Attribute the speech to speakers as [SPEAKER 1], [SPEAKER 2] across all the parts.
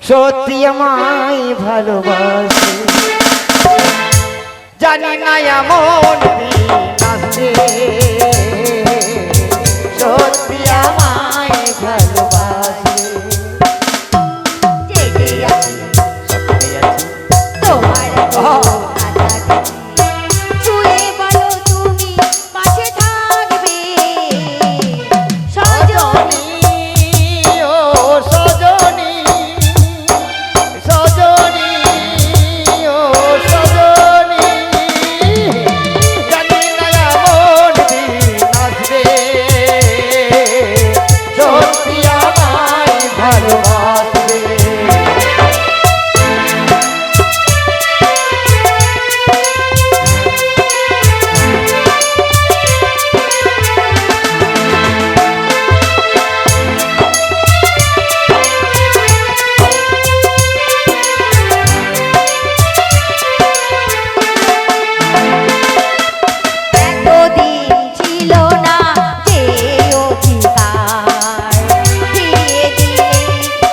[SPEAKER 1] সত্যি আমায় ভালোবাসে, জানি না এমন দিন আসবে, সত্যি আমায় ভালোবাসে।
[SPEAKER 2] জেগে আছি
[SPEAKER 1] সত্যি আছি
[SPEAKER 2] তোমার কাছাকাছি, ছুঁয়ে বলো তুমি পাশে থাকবে সজনী।
[SPEAKER 1] ও সজনী, সজনী, ও সজনী, জানি না এমন দিন আসবে, সত্যি আমায় ভালোবাসবে।
[SPEAKER 2] এতদিন ছিল না যে অধিকার, ফিরিয়ে দিলে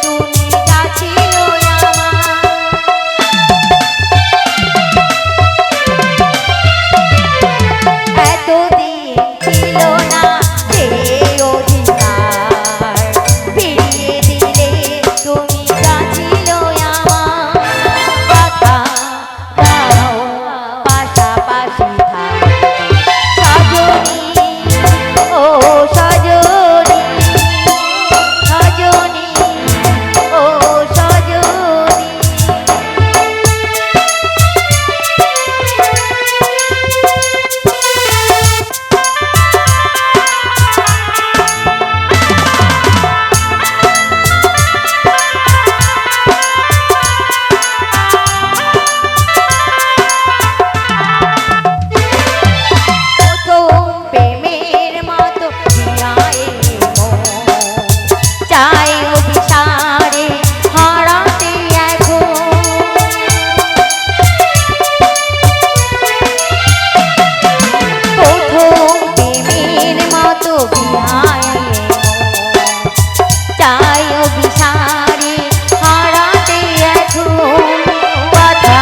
[SPEAKER 2] তুমি যা ছিল আমার। এতদিন ছিল না যে অধিকার, ফিরিয়ে দিলে তুমি যা ছিল আমার। কথা দাও পাশাপাশি থাকতে সজনী, ও সজনী, সজনী, ও সজনী। প্রথম প্রেমের মতো জিয়ায় মন, চাই অভিসারে হারাতে এখন। প্রথম প্রেমের মতো জিয়ায় মন, চাই অভিসারে হারাতে এখন। কথা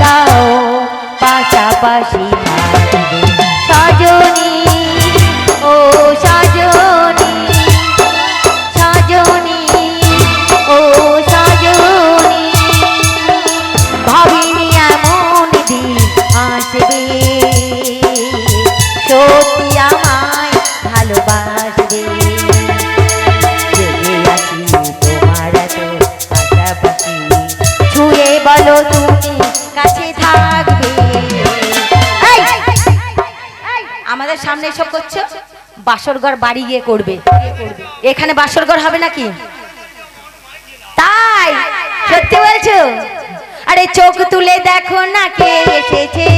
[SPEAKER 2] দাও পাশাপাশি থাকবে সজনী, ও সজনী, সজনী, ও সজনী। ভাবিনি এমন দিন আসবে, সত্যি আমায় ভালোবাসবে। জেগে আছি তোমার এত পাশাপাশি, ছুঁয়ে বলো তুমি কাছে থাকবে। এই, আমাদের সামনে এসব করছো, বাসর ঘর বাড়ি গিয়ে করবে, এখানে বাসর ঘর হবে নাকি? তাই সত্যি বলছো? আরে চোখ তুলে দেখো না কে এসেছে।